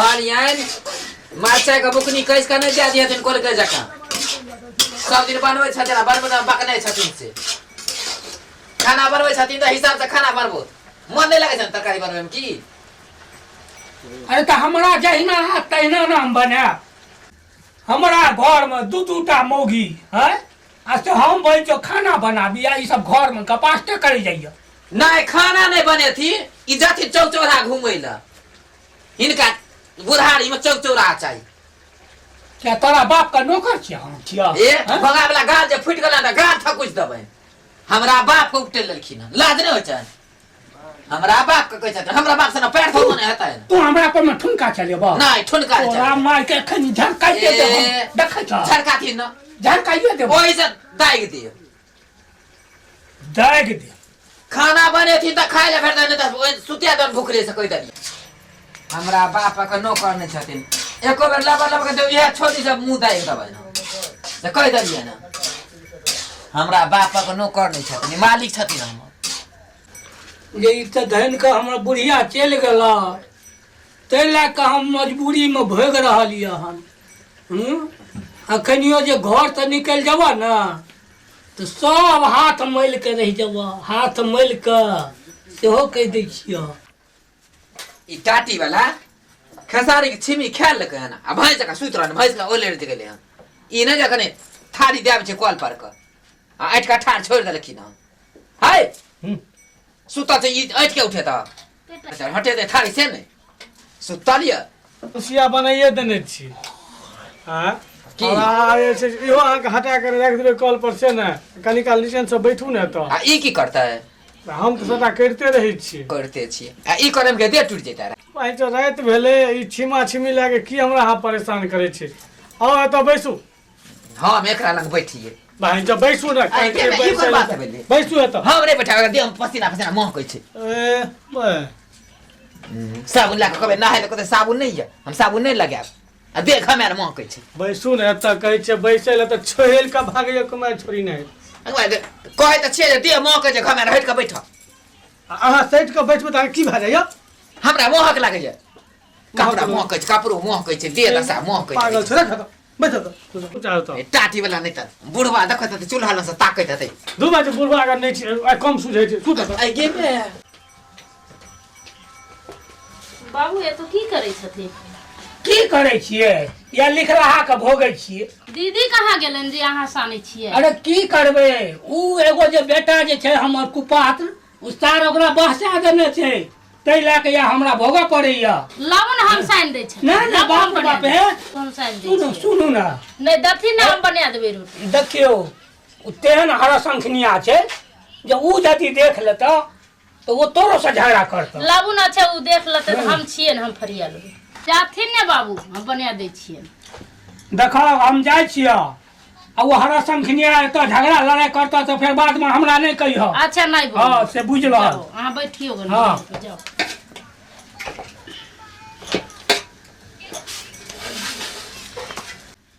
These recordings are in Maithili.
कहलियन माछा के बुकनी कैस के नहीं दे दियथिन कोल के जका सब दिन बनबै छथिन बनबै बकनै छथिन से खाना बनबै छथिन त हिसाब से खाना बनबो मन नहीं लगे छन तरकारी बनबै में की। अरे तो हमरा जहिना है तहिना ना हम बने। हमरा घर में दू-दूटा मौगी है आज तो हम भाई जो खाना बनाबी आ सब घर में कपास्टे करे जाइए। नहीं खाना नहीं बने थी इज्जत चौक चौराहा घूमे ला इनका बुढ़ारी में चौक चौराहा चाहिए। क्या तोरा बाप का नौकर छिया हम छिया ए भगा वाला गाल जे फुट गेला त गाल थकुच देबै हमरा बाप को उठे ललखिन लाज नहीं हो छ हमरा बाप के कहै छ हमरा बाप से ना पैर धोबो नहीं हेतै तू हमरा पर में ठुनका चले बा नहीं ठुनका चले तोरा मार के खनी झरकाई दे हम देखै छ झरकाथि न झरकाई दे ओइ से दाग दे खाना बने थी त खाइ ले भेटै न त सुतिया दन भुखले से कहि दलिए हमरा बाप के नौकर नहीं छथिन एको बेर लबर के यह छोटी सब मुंह दाग दबै न त कहि दलिए न हमरा बाप के नौकर नहीं छथिन मालिक छथिन हम ये तो धन का हमरा बुढ़िया चल गला तै ला के हम मजबूरी में भोग रहलिय हम अखनियो जे घर से निकल जावा ना तो सब हाथ मैल के रह जावा हाथ मैल के सेहो कह दै छियै ई टाटी वाला खेसारी के छिमी खेल लके है ना आ भैंस का सुत रहन भैंस का ओले दे गेले ई न जखने थारी देब छै कॉल पर के आ आठ का ठार छोड़ देलखिन हाय सुता छै ई आठ के उठे त अच्छा हटे दे थारी से नहीं सुतलिए कुसिया बनाइए देने छी हां की आए से इहो आके हटा कर रख देबे कॉल पर से ना कनी काल नीचे से बैठू ने तो आ ई की करता है हम तो सदा करते रही छी करते छी आ ई करम के दे टूट जेता भाई तो रात भेले ई छिमा छिमी लागे की हमरा हां परेशान करे छी आओ तो बैसू हम एकरा लग बैठिए भाई तो बैसू ना बैसू तो हम नहीं बैठा दे हम पसीना पसीना मोह कहै छै ए बे साबुन ला के कहबे नहाय ले कहते साबुन नहीं है हम साबुन नहीं लगाब आ देख हमरा मोह कहै छै बैसू ने त कहै छै बैसे ले त छोहेल का भागे कमाय छोरी नहीं कहै त छै दे मोह कहै छै हमरा हट के बैठ अहाँ सैट के बैठबे त की भा जाय हमरा मोहक लागे छै कपड़ा मोह कहै छै कपड़ो मोह कहै छै दे दशा मोह कहै छै पागल छ रे बैठ तो चाहो तो टाटी वाला नहीं त बुढ़वा देखत त चूल्हा लग से ताकैत हतै दू बाजे बुढ़वा अगर नहीं छी कम सुझै छै सुत त आई गे में बाबू ये तो की करे छथिन की करे छिए या लिख रहा के भोगे छिए दीदी कहाँ गेलन जे अहाँ साने छिए अरे की करबे उ एगो जे बेटा जे छै हमर कुपात्र उस्तार ओकरा बहसा देने छै तै ला के या हमरा भोगा पड़ैया लावन हम साइन दे छै नहीं नहीं बाप बाप है हम साइन दे सुनो सुनो ना नहीं दथी ना हम बना देबे रोटी देखियो उ तेहन हरसंखनिया छै जे उ जति देख लेता तो वो तोरो से झगड़ा करता लाबू ना अच्छा उ देख लेते तो हम छिए हम फरिया लेबे जाथिन ने बाबू हम बना दे छिए देखो हम जाय छिया आ वो हरसंखनिया एत झगड़ा लड़ाई करता तो फिर बाद में हमरा नहीं कहियो अच्छा नहीं हां से बुझ ल हां बैठियो गन हां जाओ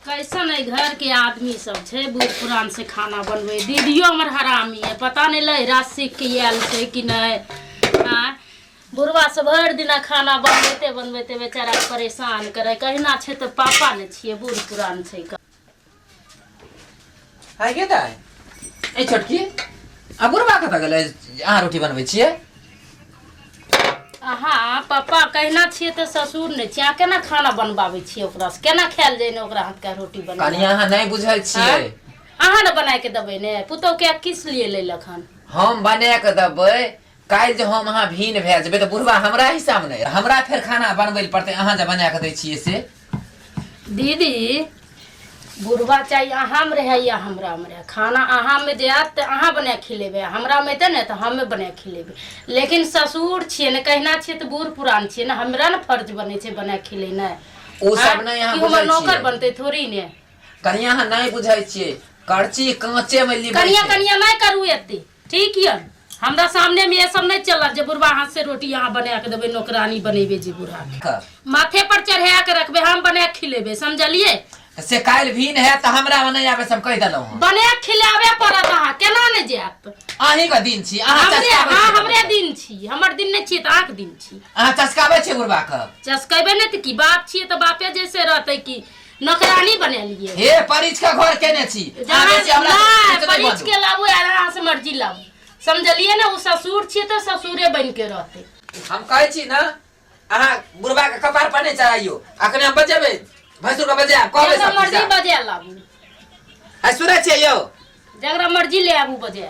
कैसन है घर के आदमी सब छे बूढ़ पुरान से खाना बनवे दीदियो हमर हरामी है पता नहीं लहरा सीख के आयल छै कि नहीं हां बुढ़वा से भर दिना खाना बनबैते बनबैते बेचारा परेशान करे कहना छै तो पापा ने छिए बूढ़ पुरान छै हाय गे दाई ए छोटकी आ बुढ़वा कत गेलै अहाँ रोटी बनबै छियै हाँ पापा कहना छिए तो ससुर ने छिए केना खाना बनबाबै छिए ओकरा से केना खायल जाय ने ओकरा हाथ का रोटी बना कनिया अहाँ नहीं बुझै छियै अहाँ ने बना के देबै ने पुतौ के किस लिए लेलक हन हम बना के देबै काल जे हम अहाँ भीन भए जेबै त बुढ़वा हमरा हिसाब नहीं हमरा फिर खाना बनबै ल पड़तै अहाँ जे बना के दै छियै से दीदी बुढ़वा चाहिए अहाँ में रहे या हमरा में रहे खाना अहाँ में जात तो अहाँ बना खिलेबे हमरा में दे ने तो हमें बना खिलेबे लेकिन ससुर छिए ने कहना छिए तो बूढ़ पुरान छिए ना हमरा ने फर्ज बने छै बना खिलेना ओ सब नहीं अहाँ बुझै छियै नौकर बनते थोड़ी ने कनिया अहाँ नहीं बुझै छियै करची कांचे में लिबै कनिया कनिया नहीं करू एते ठीक य हमरा सामने में ये सब नहीं चलत जे बुढ़वा हाथ से रोटी यहाँ बना के देबे नौकरानी बनेबे जी बुढ़ा माथे पर चढ़ा के रखबे हम बना के खिलेबे समझलिए से काल भीन है तो हमरा नहीं आवे सब कह देलौ बना के खिलावे पड़त अहाँ केना नहीं जात अहीं का दिन छी अहाँ हमरे चस्काबै हाँ छी हमरे दिन छी, हमर दिन नहीं छियै तो आँख दिन छी। अहाँ चस्काबै छी बुढ़बा के चस्केबे नहीं तो की बाप छियै तो बापे जैसे रहते कि नौकरानी बने लिए। हे परिच के घर केने छी अहाँ बेसी हमरा नहीं कुछ नहीं परिच बोलू। के लाबू अहाँ से मर्जी लाबू, समझलिए ना। उ ससुर छियै तो ससुरे बन के रहते। हम कहै छी ना अहाँ बुढ़बा के कपार पर नहीं चढ़ाइयो, अखने हम बजेबै भैंसुर के बजायब कहबै जकरा सब मर्जी चीज बजे लाबू, आ सुनै छियै यौ जकरा मर्जी ले आबू बजे।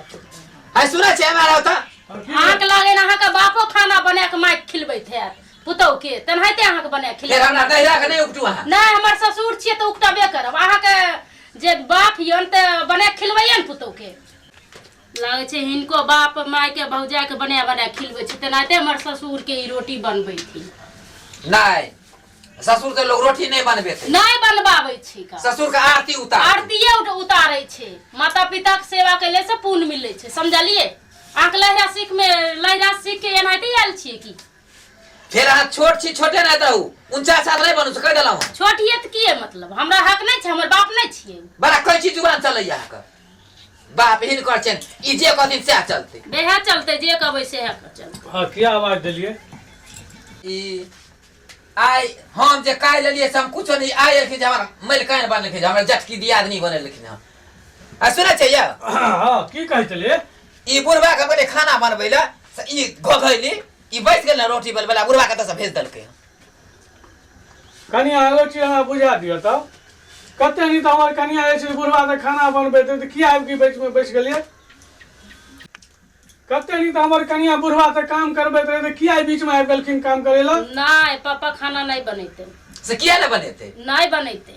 आ सुनै छियै हमरा त अहाँके लगे ना अहाँके बापो खाना बना के माइक खिलबैत हैत पुतौ के, तेनाहिते अहाँके बना फेर खिलबैत। हमरा नहिरा के नहीं उपटू अहाँ। नहीं हमर ससुर छियै तो उकटबे करब। अहाँके जे बाप यन त बना खिलबैया ने पुतौ के। लागे छै हिनको बाप माय के भौजाई के बना खिलबै छै, तेनाहिते हमर ससुर के ई रोटी बनबै थी। नहीं ससुर के लोग रोटी नहीं बनबे थे, नहीं बनबाबै छै का ससुर के आरती उतार आरतीये उतारै छै। माता पिता के सेवा कैले से पुण्य मिलै छै, समझलिए। अहाँके लहरा सीख के एनाहिते आयल छियै की? फिर अहाँ छोट छी छोटे नहीं रहू 49 साल नहीं बनू कह देलहुँ छोटिए त की मतलब हमरा हक नहीं छै, हमर बाप नहीं छियै। बड़ा कैची जुबान चलैया अहाँके बाप हिनकर छनि ई जे कहथिन सएह चलतै। बेहा चलते जे कहबै सेहे चलते। हाँ क्या आवाज दिलिए? ई आइ हम जे काल्हि लेलियै से हम कुछो नहीं आइ एलखिन जे हमरा मलिकाइन बनलखिन हमरा जटकी दियादनी बनलखिन हँ। आ सुनै छै यौ हाँ की कहै छलिए? ई बुढ़बा के बोले खाना बनबै ला से ई घोघैली ई बैठ गेल ना रोटी बनबै ला बुढ़बा के तऽ भेज देलकै। कनिया आलो छी हमरा बुझा दियो तब कते नहीं तो हमार कनिया ऐसे बुढ़वा से खाना बनबे तो किया आबि बीच में बैठ गेलिए? कते नहीं तो हमार कनिया बुढ़वा से काम करबे रहे तो किया बीच में आबि गेलखिन काम करे ला? नहीं पापा खाना नहीं बनेते, से किया ने बनेते? नहीं बनेते,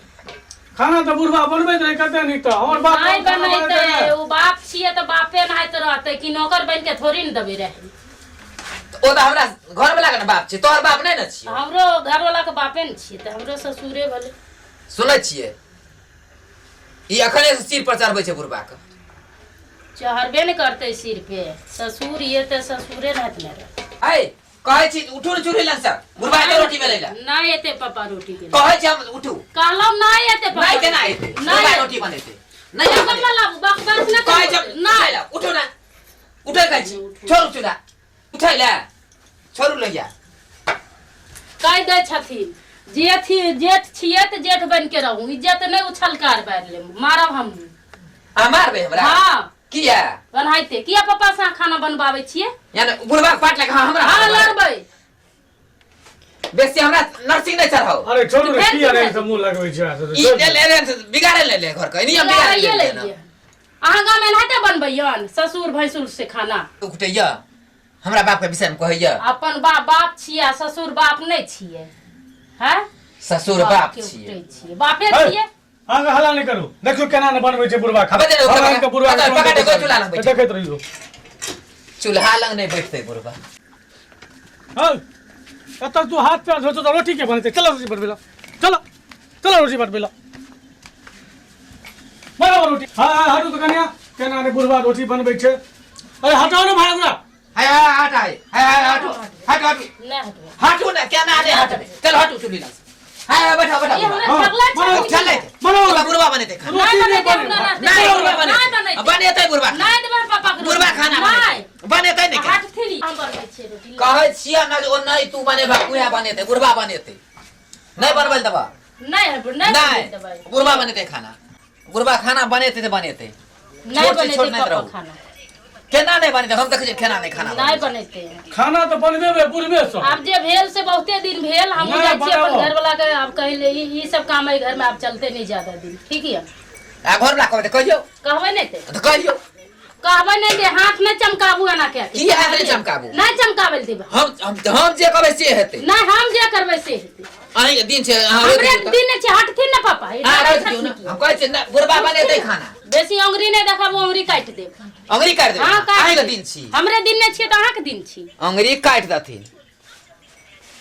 खाना तो बुढ़वा बनबे रहे कते नहीं तो हमार बाप नहीं खाना बनेते। रहे। वो बाप छिए तो बापे नहाइत रहते कि नौकर बन के थोड़ी न दबे रहे। ओ तऽ हमरा घर वाला के ने बाप छै, तोहर बाप नहीं ने छियै। हमरो घर वाला के बापे न छिए तो हमरो ससुरे भले। सुनै छियै ई अखने से सिर पर चढ़बै छै बुढ़बा के। चढ़बे न करते सिर पे, ससुर ये तो ससुरे रहत न रहे। आइ कहै छी उठू ने चूल्ही लग से बुढ़बा के रोटी बेलै ला नहीं एते पापा रोटी के कहै छी हम उठू कहलम नहीं एते पापा नहीं केना एते बुढ़बा रोटी बनेते नहीं नहीं बनेते। पापा लाबू बकवास न कहै करो। छी नहीं उठू ना उठै कहै छी छोड़ू चूल्हा उठै ला छोड़ू लैया कह दे छथिन जेठ छिए तो जेठ बन के रहूं, इज्जत नहीं उछल कार बैठ ले मारब हम। आ मारबे हमरा हाँ किया बनाइते किया पापा से खाना बनबाबै छिए? यानी बुढ़बा के पाट लगा हमरा हाँ लड़बै बेसी हमरा नर्सिंग नहीं चढ़ाओ। अरे छोड़ू रे फेर किया रे किया? सब मुंह लगबै छै ई ले बिगाड़े ले घर के नियम बिगाड़े लड़ाइए ले ले लिए। अहाँ गाँव में नहाते बनबैयन ससुर भैंसुर से खाना? उठैया हमरा बाप के विषय में कहैया अपन बाप छिए ससुर बाप नहीं छिए हैं? ससुर बाप के छियै उठै छिए बापे छिए। आगे हल्ला नहीं करू देखियो केना ने बनबै छै बुढ़वा अबे दे भगवान के बुढ़वा पकड़ पकड़ के चूल्हा लग बैठ देखैत रहियो। चूल्हा लग नहीं बैठते बुढ़बा। हां एतऽ तू हाथ पे धोतो तो रोटी के बनते चलो रोटी बनबेला चलो चलो रोटी बनबेला बना रोटी। हां हटो तो कन्या केना ने बुढ़वा रोटी बनबै छै। अरे हटाओ ना भाई हमरा हाय हाय हटो हटो नहीं हटबै हटो ना क्या ना दे हटो चल हटो चुल्ही लग हाय बैठो बैठो ये हमरा ठगला छै। चल बनो बुढ़बा बनेते खाना नहीं बनेते हमरा नहीं बुढ़बा बनेते बनेते बुढ़बा नहीं देबै पापा के बुढ़बा खाना नहीं बनेते नहीं हाथ थी हम बनबै छिए रोटी। कहै छियै ना ओ नहीं तू बनेबा उहे बनेते बुढ़बा बनेते नहीं बनबल दबा नहीं नहीं देबै बुढ़बा बनेते खाना बुढ़बा खाना बनेते बनेते नहीं छोट से बनेते छोट नहीं पापा रहू। खाना केना नहीं बनेते हम देखे खाना नहीं खाना नहीं बनेते। खाना तो बनबे बुढ़बे सब अब जे भेल से बहुते दिन भेल हम नहीं जाय छी अपन बनाओ। घर वाला के अब कहले ई सब काम है घर में अब चलते नहीं ज्यादा दिन ठीक है आ घर ला कहते कहियो कहबै नहीं ते तो कहियो कहबै नहीं दे हाथ नहीं चमकाबू एना के की हाथ नहीं चमकाबू? नहीं चमकाबै देब हम जे कहबै से हेतै नहीं हम जे करबै से हेतै। अहीं के दिन छै अहाँ हमरे रोज दियौ दिन छै हटथिन ना पापा ई आ डरै रोज दियौ ना छथिन। हम कहै छी ना बुढ़बा बनेते खाना बेसी अंगुरी नहीं देखब अंगुरी काट देब। अंगुरी काट देबै हाँ काट अहीं के देब। दिन छी हमरे दिन नहीं छिए तो अहाँ के दिन छी। अंगुरी काट देथिन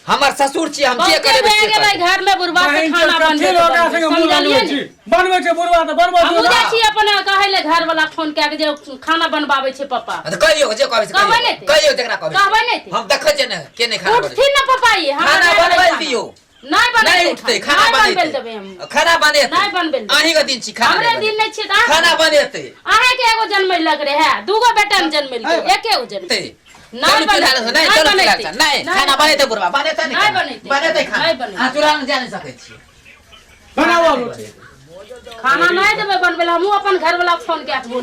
हमर ससुर छी हम जे बहुते करबै भए से गेलै करबै। घर में बुढ़बा से नहीं खाना कथी लगा संगे मुंह समझलिए लगबै ने? छी बनबै छै बुढ़वा तो बनबै हम बुझै छी अपन कहले घर वाला फोन कए के जे खाना बनबाबै छै पापा तो कहियो जे कहबै से कहबै कहियो नहीं ते। कहियो जकरा कहबै कहबै नहीं ते। हम देखै छियै ना के नहीं खाना बनबै उठथिन ना पापा ये खाना बनबै दियौ नहीं नहीं उठते खाना बनबेल बनेते देबे हम खाना बनेते नहीं बनबेल देबे। अहीं के दिन छी खाना हमरे नहीं दिन बनेते। नहीं छियै त खाना बनेते अहे के एगो जन्मै लग रहे है दूगो बेटा ने जन्मै अरे लग एके गो जन्मै ते नहीं बनेते, नहीं चलो फिलहाल नहीं खाना बनेते बुढ़वा बनेते नहीं बनेते। बनेते खाना नहीं बनेते। आ चूल्हा में जा नहीं सकै छी बनाओ रोटी खाना नहीं देबे बनबे ला। हमहू अपन घर वाला फोन के बोल